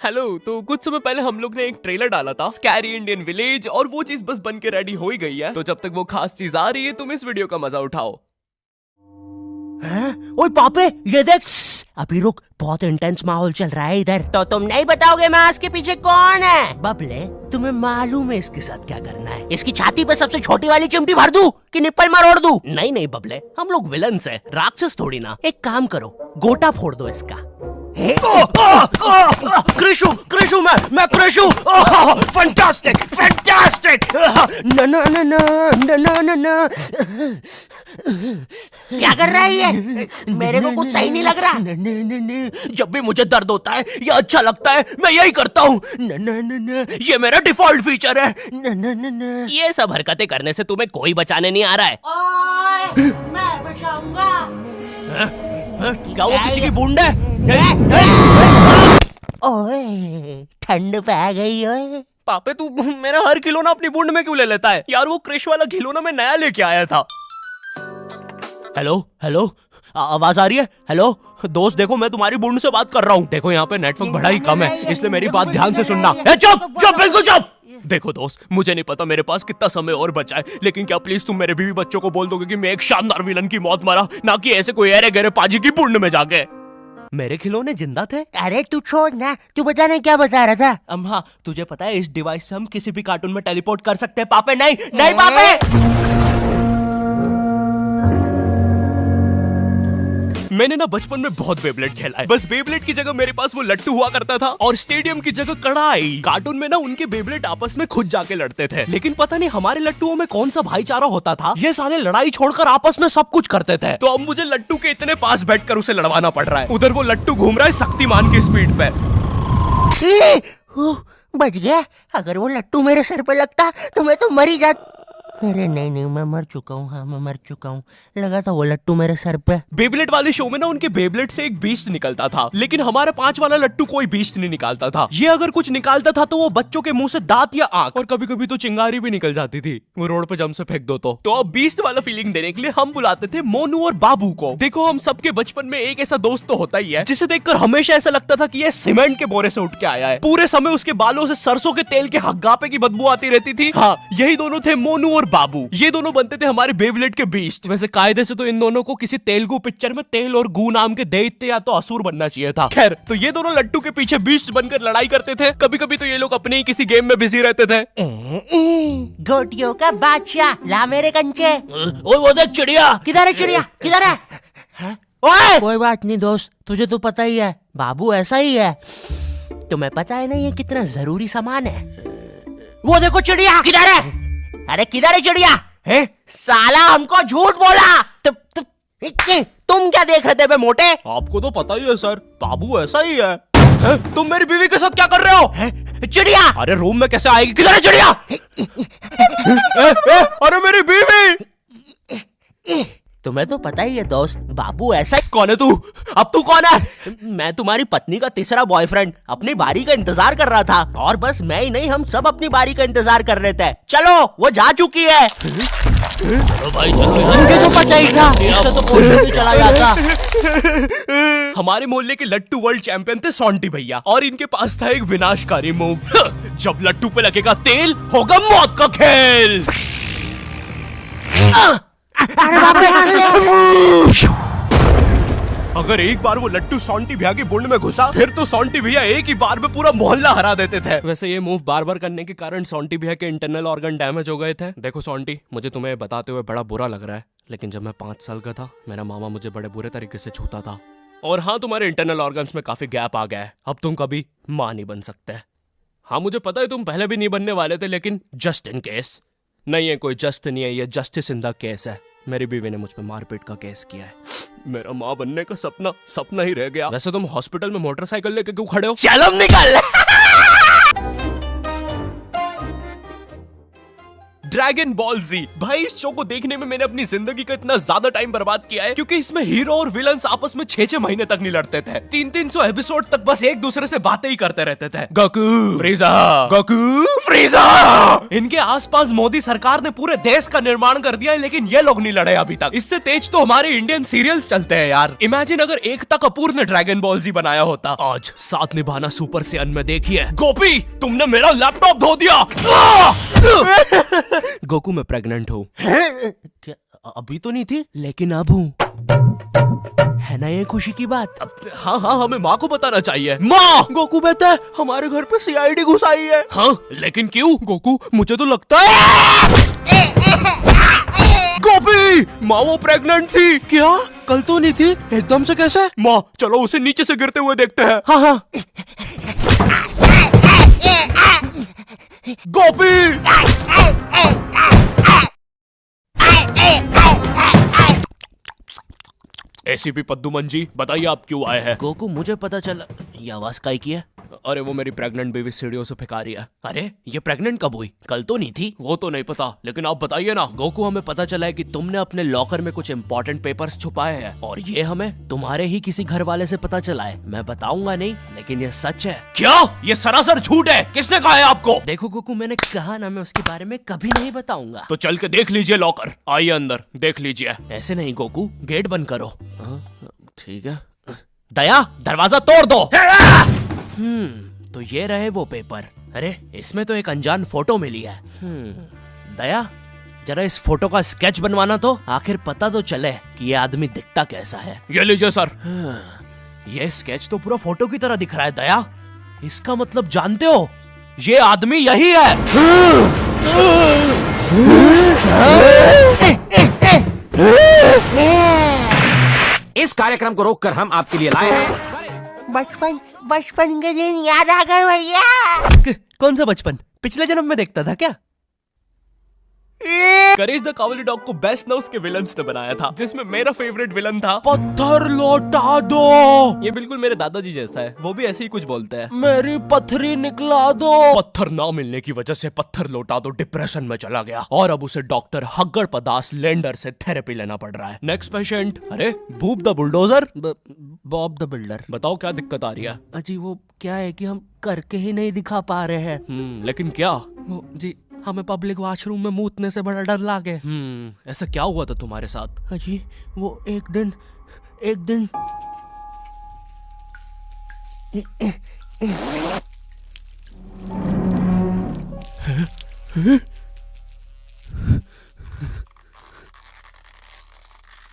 Hello. तो कुछ समय पहले हम लोग ने एक ट्रेलर डाला था स्कैरी इंडियन विलेज, और वो चीज बस बन के रेडी हो ही गई है। तो जब तक वो खास चीज आ रही है तुम इस वीडियो का मजा उठाओ। ओए पापे, ये देख। अभी रुक, बहुत इंटेंस माहौल चल रहा है इधर। तो तुम नहीं बताओगे मास्क के पीछे कौन है? बबले, तुम्हें मालूम है इसके साथ क्या करना है? इसकी छाती पे सबसे छोटी वाली चिमटी भर दूं कि निप्पल मरोड़ दूं? नहीं नहीं बबले, हम लोग विलन्स हैं, राक्षस थोड़ी ना। एक काम करो, गोटा फोड़ दो इसका। कृषु, कृषु, मैं कृषु। Fantastic, fantastic. ना ना ना ना ना ना ना। क्या कर रहा है ये? मेरे को कुछ सही नहीं लग रहा। जब भी मुझे दर्द होता है या अच्छा लगता है मैं यही करता हूँ। ये मेरा डिफॉल्ट फीचर है। ये सब हरकतें करने से तुम्हें कोई बचाने नहीं आ रहा है। ओए, मैं बचाऊंगा। क्या वो किसी की बूंद है? ओए, ठंड पै गई ओए। पापे तू मेरा हर खिलौना अपनी बूंद में क्यों ले लेता है यार? वो क्रिश वाला खिलौना मैं नया लेके आया था। हेलो हेलो, आवाज आ रही है? हेलो दोस्त, देखो मैं तुम्हारी बूंद से बात कर रहा हूँ। देखो यहाँ पे नेटवर्क बड़ा ही कम है, इसलिए मेरी बात ध्यान से सुनना। चुप चुप, बिल्कुल चुप। देखो दोस्त, मुझे नहीं पता मेरे पास कितना समय और बचा है, लेकिन क्या प्लीज तुम मेरे बीवी बच्चों को बोल दोगे कि मैं एक शानदार विलन की मौत मरा, ना कि ऐसे कोई अरे गहरे पाजी की बूंद में जाके। मेरे खिलौने जिंदा थे? अरे तू छोड़ ना, तू बताने क्या बता रहा था? हाँ, तुझे पता है इस डिवाइस से हम किसी भी कार्टून में टेलीपोर्ट कर सकते हैं। पापे नहीं नहीं पापे। मैंने ना बचपन में बहुत बेब्लेड खेला है। बस बेब्लेड की जगह मेरे पास वो लट्टू हुआ करता था, और स्टेडियम की जगह कढ़ाई। कार्टून में ना उनके बेब्लेड आपस में खुद जाके लड़ते थे, लेकिन पता नहीं हमारे लट्टुओं में कौन सा भाईचारा होता था, ये साले लड़ाई छोड़कर आपस में सब कुछ करते थे। तो अब मुझे लट्टू के इतने पास बैठकर उसे लड़वाना पड़ रहा है। उधर वो लट्टू घूम रहा है शक्तिमान की स्पीड पे। बच गया। अगर वो लट्टू मेरे सर पे लगता तो मैं तो मर ही जाता। अरे नहीं नहीं, मैं मर चुका हूँ। हाँ, मैं मर चुका हूँ। लगा था वो लट्टू मेरे सर पे। बेब्लेड वाले शो में ना उनके बेब्लेड से एक बीस्ट निकलता था, लेकिन हमारा 5 वाला लट्टू कोई बीस्ट नहीं निकालता था। ये अगर कुछ निकालता था तो वो बच्चों के मुंह से दांत या आंख, और कभी कभी तो चिंगारी भी निकल जाती थी, वो रोड पे जम से फेंक दो तो अब बीस्ट वाला फीलिंग देने के लिए हम बुलाते थे मोनू और बाबू को। देखो, हम सबके बचपन में एक ऐसा दोस्त तो होता ही है जिसे देखकर हमेशा ऐसा लगता था कि ये सीमेंट के बोरे से उठ के आया है। पूरे समय उसके बालों से सरसों के तेल के हग्गापे की बदबू आती रहती थी। हाँ, यही दोनों थे मोनू और बाबू। ये दोनों बनते थे हमारे बेब्लेड के बीस्ट। वैसे कायदे से तो इन दोनों को किसी तेलुगु पिक्चर में तेल और गू नाम के दैत्य या तो असुर बनना चाहिए था। खैर, तो ये दोनों लट्टू के पीछे बीस्ट बनकर लड़ाई करते थे। कभी कभी तो ये लोग अपने ही किसी गेम में बिजी रहते थे। गोटियों का बादशाह, ला मेरे कंचे। ओए वो देख चिड़िया। किधर है चिड़िया? किधर है? ओए, कोई बात नहीं दोस्त, तुझे तो पता ही है, बाबू ऐसा ही है। तुम्हें पता है ना ये कितना जरूरी सामान है? वो देखो चिड़िया। किधर है? अरे किधर है चिड़िया? है? साला हमको झूठ बोला। तुम क्या देख रहे थे बे मोटे? आपको तो पता ही है सर, बाबू ऐसा ही है। तुम मेरी बीवी के साथ क्या कर रहे हो? चिड़िया। अरे रूम में कैसे आएगी? किधर है चिड़िया? अरे मेरी बीवी। तुम्हें तो पता ही है दोस्त, बाबू ऐसा ही। कौन है तू? अब तू कौन है? मैं तुम्हारी पत्नी का तीसरा बॉयफ्रेंड, अपनी बारी का इंतजार कर रहा था। और बस मैं ही नहीं, हम सब अपनी बारी का इंतजार कर रहे थे। चलो, वो जा चुकी है। चलो भाई चलो। मुझे तो पता ही था, इससे तो कोई भी चला जाता। हमारे मोहल्ले के लट्टू वर्ल्ड चैंपियन थे सोंटी भैया, और इनके पास था एक विनाशकारी मूव। जब लट्टू पे लगेगा तेल, होगा मौत का खेल। अरे बाप रे! अगर एक बार वो लट्टू सोंटी भैया की बुंड में घुसा, फिर तो सोंटी भैया एक ही बार में पूरा मोहल्ला हरा देते थे। वैसे ये मूव बार बार करने के कारण सोंटी भैया के इंटरनल ऑर्गन डैमेज हो गए थे। देखो सोंटी, मुझे तुम्हें बताते हुए बड़ा बुरा लग रहा है, लेकिन जब मैं 5 साल का था, मेरा मामा मुझे बड़े बुरे तरीके से छूता था। और हाँ, तुम्हारे इंटरनल ऑर्गन्स में काफी गैप आ गया है, अब तुम कभी माँ नहीं बन सकते। हाँ मुझे पता है तुम पहले भी नहीं बनने वाले थे, लेकिन जस्ट इन केस। नहीं है, कोई जस्ट नहीं है, ये जस्टिस इन द केस है। मेरी बीवी ने मुझ पे मारपीट का केस किया है। मेरा माँ बनने का सपना ही रह गया। वैसे तुम हॉस्पिटल में मोटरसाइकिल लेके क्यों खड़े हो? चलो निकल। ड्रैगन बॉल जी। भाई इस शो को देखने में मैंने अपनी जिंदगी का इतना ज्यादा टाइम बर्बाद किया है, क्योंकि इसमें हीरो और विलन्स आपस में 6-6 महीने तक नहीं लड़ते थे। 300 एपिसोड तक बस एक दूसरे से बातें ही करते रहते थे। Goku फ्रीजा, Goku फ्रीजा। इनके आसपास मोदी सरकार ने पूरे देश का निर्माण कर दिया है, लेकिन ये लोग नहीं लड़े अभी तक। इससे तेज तो हमारे इंडियन सीरियल्स चलते हैं यार। इमेजिन अगर एकता कपूर ने ड्रैगन बॉल जी बनाया होता। आज साथ निभाना सुपर सेयन में देखिए। गोपी तुमने मेरा लैपटॉप धो दिया। गोकू मैं प्रेग्नेंट हूँ। क्या अभी तो नहीं थी, लेकिन अब हूँ। है ना ये खुशी की बात? हाँ हाँ, हमें माँ को बताना चाहिए। माँ, गोकू बेटा हमारे घर पे सीआईडी घुस आई है। हाँ लेकिन क्यों? गोकू मुझे तो लगता है गोपी माँ वो प्रेग्नेंट थी। क्या? कल तो नहीं थी, एकदम से कैसे? माँ चलो उसे नीचे से गिरते हुए देखते हैं। हाँ हाँ। गोपी एसीपी पद्दुमन जी बताइए आप क्यों आए हैं? गोकू मुझे पता चला। ये आवाज काई की है? अरे वो मेरी प्रेग्नेंट बेबी सीढ़ियों से फेंका रही है। अरे ये प्रेग्नेंट कब हुई? कल तो नहीं थी। वो तो नहीं पता, लेकिन आप बताइए ना। गोकू हमें पता चला है कि तुमने अपने लॉकर में कुछ इम्पोर्टेंट पेपर्स छुपाए हैं, और ये हमें तुम्हारे ही किसी घर वाले से पता चला है। मैं बताऊंगा नहीं, लेकिन ये सच है। क्या? ये सरासर झूठ है। किसने कहा है आपको? देखो गोकू मैंने कहा ना, मैं उसके बारे में कभी नहीं बताऊंगा। तो चल के देख लीजिए लॉकर। आइए अंदर देख लीजिए। ऐसे नहीं गोकू, गेट बंद करो। ठीक है। दया दरवाजा तोड़ दो। तो ये रहे वो पेपर। अरे इसमें तो एक अनजान फोटो मिली है। दया जरा इस फोटो का स्केच बनवाना तो, आखिर पता तो चले कि ये आदमी दिखता कैसा है। ये लीजिए सर। ये स्केच तो पूरा फोटो की तरह दिख रहा है दया। इसका मतलब जानते हो, ये आदमी यही है। इस कार्यक्रम को रोककर हम आपके लिए लाए हैं बचपन के दिन याद आ गए भैया। कौन सा बचपन? पिछले जन्म में देखता था क्या? करेज द कावली डॉग को बेस्ट ना उसके विलन्स ने बनाया था, जिसमें मेरा फेवरेट विलन था पत्थर लौटा दो। ये बिल्कुल मेरे दादाजी जैसा है, वो भी ऐसे ही कुछ बोलते हैं। मेरी पथरी निकला दो। पत्थर ना मिलने की वजह से पत्थर लौटा दो डिप्रेशन में चला गया, और अब उसे डॉक्टर हग्गड़ पदास लेंडर से थेरेपी लेना पड़ रहा है। Next patient. अरे boob the bulldozer. Bob the Builder. बताओ क्या दिक्कत आ रही है? अजी वो क्या है कि हम करके ही नहीं दिखा पा रहे हैं। लेकिन क्या? जी हमें पब्लिक वॉशरूम में मूतने से बड़ा डर लागे। ऐसा क्या हुआ था तुम्हारे साथ? अजी वो एक दिन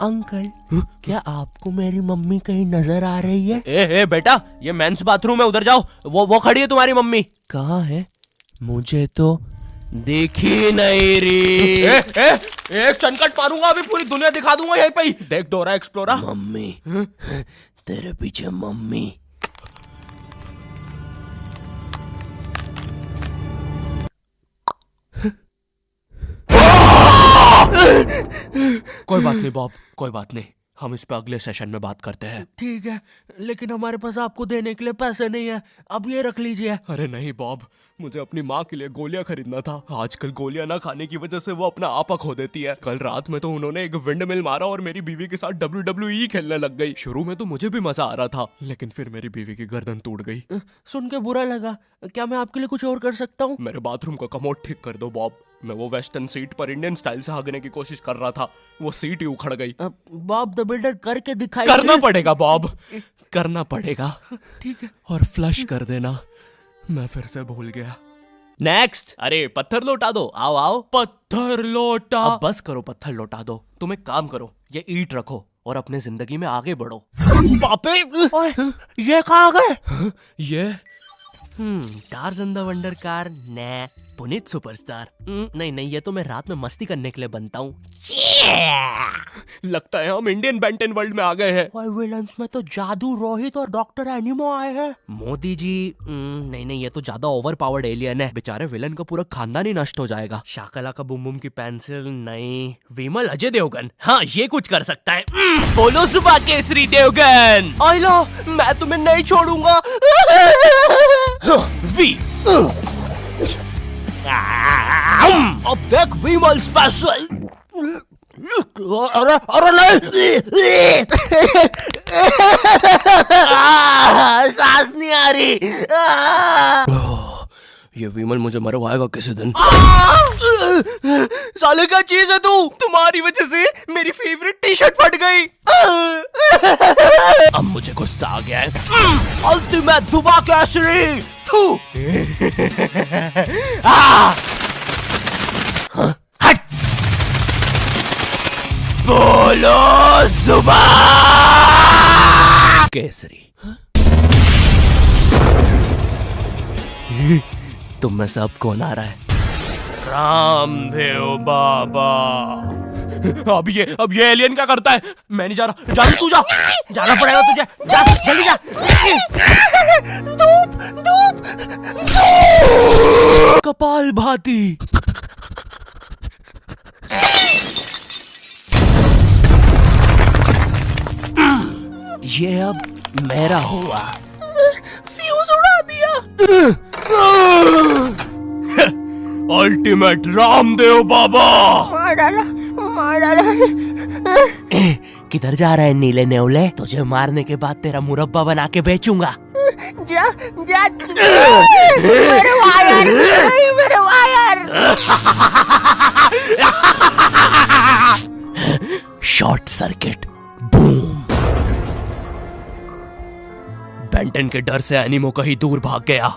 अंकल क्या आपको मेरी मम्मी कहीं नजर आ रही है? ए बेटा, ये मेंस बाथरूम है, उधर जाओ। वो खड़ी है तुम्हारी मम्मी। कहाँ है? मुझे तो देखी नहीं रही। एक चनकट मारूंगा, अभी पूरी दुनिया दिखा दूंगा यहीं पे ही। देख डोरा एक्सप्लोरा। मम्मी तेरे पीछे मम्मी। कोई बात नहीं बॉब, कोई बात नहीं, हम इस पे अगले सेशन में बात करते हैं। ठीक है, लेकिन हमारे पास आपको देने के लिए पैसे नहीं है, अब ये रख लीजिए। अरे नहीं बॉब, मुझे अपनी माँ के लिए गोलियां खरीदना था। आजकल गोलियां ना खाने की वजह से वो अपना आपा खो देती है। कल रात में तो उन्होंने एक विंड मिल मारा और मेरी बीवी के साथ WWE खेलने लग गई। शुरू में तो मुझे भी मजा आ रहा था, लेकिन फिर मेरी बीवी की गर्दन टूट गई। सुन के बुरा लगा। क्या मैं आपके लिए कुछ और कर सकता हूँ? मेरे बाथरूम का कमोड ठीक कर दो बॉब। मैं वो वेस्टर्न सीट पर इंडियन स्टाइल से भागने की कोशिश कर रहा था, वो सीट ही उखड़ गई। बॉब द बिल्डर करके दिखाई। करना पड़ेगा बॉब, करना पड़ेगा। ठीक है। और फ्लश कर देना। मैं फिर से भूल गया। नेक्स्ट। अरे पत्थर लौटा दो। आओ आओ। पत्थर लौटा। अब बस करो, पत्थर लौटा दो। तुम एक काम करो, ये ईंट रखो और अपने जिंदगी में आगे बढ़ो। पापे ये कहाँ गए? ये टार्ज़न द वंडर कार ने पुनीत सुपरस्टार। नहीं, ये तो मैं रात में मस्ती करने के लिए बनता हूँ। लगता है हम इंडियन बेंटन वर्ल्ड में आ गए हैं। विलन्स में तो जादू रोहित और डॉक्टर एनिमो आए हैं। मोदी जी नहीं, ये तो ज्यादा ओवर पावर्ड एलियन है। बेचारे विलन का पूरा खानदान ही नष्ट हो जाएगा। शाकला का बुम बुम की पेंसिल नहीं। विमल अजय देवगन, हाँ ये कुछ कर सकता है। बोलो सुबह केसरी देवगन। आइलो, मैं तुम्हें नहीं छोड़ूंगा। वी। अब देख वी अरे अरे नहीं, सांस नहीं आ रही। ये विमल मुझे मरवाएगा किसी दिन। साले क्या चीज है तू? तुम्हारी वजह से मेरी फेवरेट टी शर्ट फट गई। अब मुझे गुस्सा आ गया है। अल्टीमेट धुबा केसरी। थू। हट। बोलो जुबान केसरी। तुम में से अब कौन आ रहा है? रामदेव बाबा। अब ये एलियन क्या करता है? मैं नहीं जा रहा। जा तू जा। जाना पड़ेगा तुझे। जा जल्दी जा। धूप धूप कपाल भाती। ये अब मेरा हुआ। फ्यूज उड़ा दिया। अल्टीमेट रामदेव बाबा। मार डाला, मार डाला। किधर जा रहा है नीले नेवले? तुझे मारने के बाद तेरा मुरब्बा बना के बेचूंगा। जा जा। मेरे वायर, मेरे wire. Short circuit. Boom. Benton के डर से एनिमो कहीं दूर भाग गया।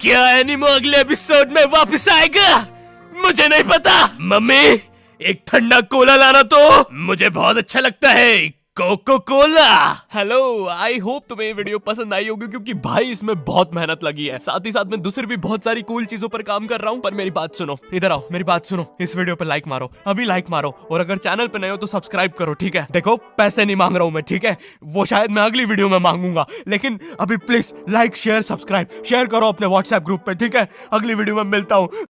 क्या एनिमो अगले एपिसोड में वापस आएगा? मुझे नहीं पता। मम्मी एक ठंडा कोला लाना तो। मुझे बहुत अच्छा लगता है Coca Cola. Hello, I hope तुम्हें ये वीडियो पसंद आई होगी, क्योंकि भाई इसमें बहुत मेहनत लगी है। साथ ही साथ मैं दूसरी भी बहुत सारी कूल चीजों पर काम कर रहा हूँ। पर मेरी बात सुनो, इधर आओ, मेरी बात सुनो। इस वीडियो पर लाइक मारो, अभी लाइक मारो। और अगर चैनल पे नए हो तो सब्सक्राइब करो, ठीक है? देखो पैसे नहीं मांग रहा हूँ मैं, ठीक है? वो शायद मैं अगली वीडियो में मांगूंगा, लेकिन अभी please like share subscribe share करो अपने व्हाट्सएप ग्रुप पे, ठीक है? अगली वीडियो में मिलता हूँ।